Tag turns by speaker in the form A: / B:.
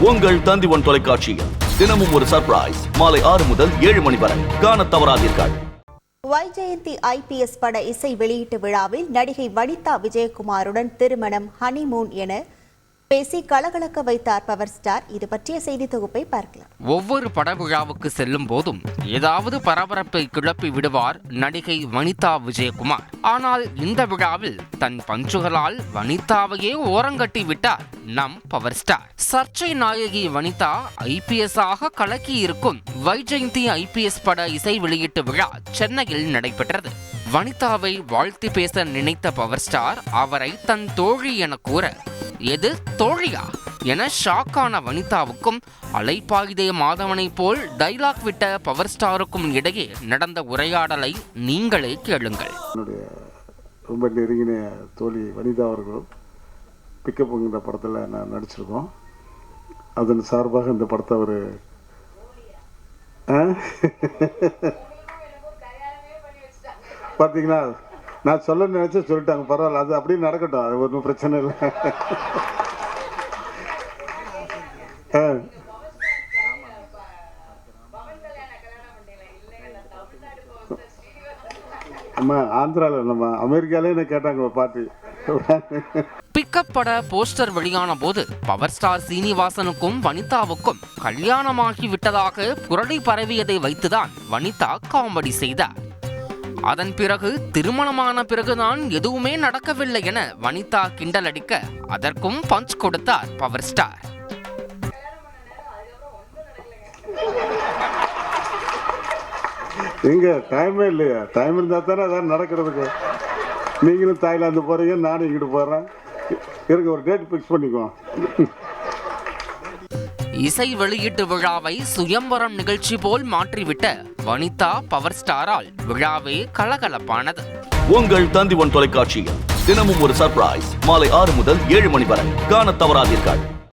A: உங்கள் தந்தி1 தொலைக்காட்சியில் தினமும் ஒரு சர்ப்ரைஸ் மாலை 6 முதல் 7 மணி வரை காணத் தவறாதீர்கள்.
B: வைஜெயந்தி ஐபிஎஸ் பட இசை வெளியீட்டு விழாவில் நடிகை வனிதா விஜயகுமாருடன் திருமணம் ஹனிமூன் என பேசி கலகலக்க வைத்தார் பவர் ஸ்டார். இது பற்றிய செய்தி தொகுப்பை பார்க்கலாம்.
C: ஒவ்வொரு பட விழாவுக்கு செல்லும் போதும் ஏதாவது பரபரப்பை கிளப்பி விடுவார் நடிகை வனிதா விஜயகுமார். ஆனால் இந்த விழாவில் தன் பஞ்சுகளால் வனிதாவையே ஓரங்கட்டி விட்டார் நம் பவர் ஸ்டார். சர்ச்சை நாயகி வனிதா ஐபிஎஸ் ஆக கலக்கி இருக்கும் வைஜெயந்தி ஐபிஎஸ் பட இசை வெளியீட்டு விழா சென்னையில் நடைபெற்றது. வனிதாவை வாழ்த்தி பேச நினைத்த பவர் ஸ்டார் அவரை தன் தோழி என கூற, எது தோழியா என ஷாக்கான வனிதாவுக்கும் அலைப்பாயுதே மாதவனை போல் டைலாக் விட்ட பவர் ஸ்டாருக்கும் இடையே நடந்த உரையாடலை நீங்களே கேளுங்கள்.
D: ரொம்ப நெருங்கின தோழி வனிதா அவர்களும் பிக்கப்புங்கிற படத்தில் நான் நடிச்சிருக்கோம். அதன் சார்பாக இந்த படத்தை ஒரு பார்த்தீங்களா, நான் சொல்ல நினைச்சா சொல்லிட்டாங்க. பரவாயில்ல, அது அப்படியே நடக்கட்டும், அது ஒன்றும் பிரச்சனை இல்லை. நம்ம ஆந்திராவில் நம்ம அமெரிக்காலே என்ன கேட்டாங்க பாட்டி.
C: பிக்கப் பட போஸ்டர் வெளியான போது பவர் ஸ்டார் சீனிவாசனுக்கும் வனிதாவுக்கும் கல்யாணமாகி விட்டதாக புரளி பரவியதை வைத்துதான் வனிதா காமெடி செய்தார். அதன் பிறகு திருமணமான பிறகுதான் எதுவுமே நடக்கவில்லை என வனிதா கிண்டல் அடிக்க அதற்கும் பஞ்ச் கொடுத்தார் பவர் ஸ்டார்.
D: எங்க டைமே இல்லையா? டைம் இருந்தா தானே அதான் நடக்கிறதுக்கு. நீங்களும் தாய்லாந்து போறீங்க, நானும் இங்கிட்டு போறேன். இருக்க ஒரு டேட் பிக்ஸ் பண்ணிக்குவோம்.
C: இசை வெளியீட்டு விழாவை சுயம்பரம் நிகழ்ச்சி போல் மாற்றிவிட்ட வனிதா பவர் ஸ்டாரால் விழாவே கலகலப்பானது.
A: உங்கள் தந்தி1 தொலைக்காட்சியில் தினமும் ஒரு சர்ப்ரைஸ் மாலை 6 முதல் 7 மணி வரை காணத் தவறாதீர்கள்.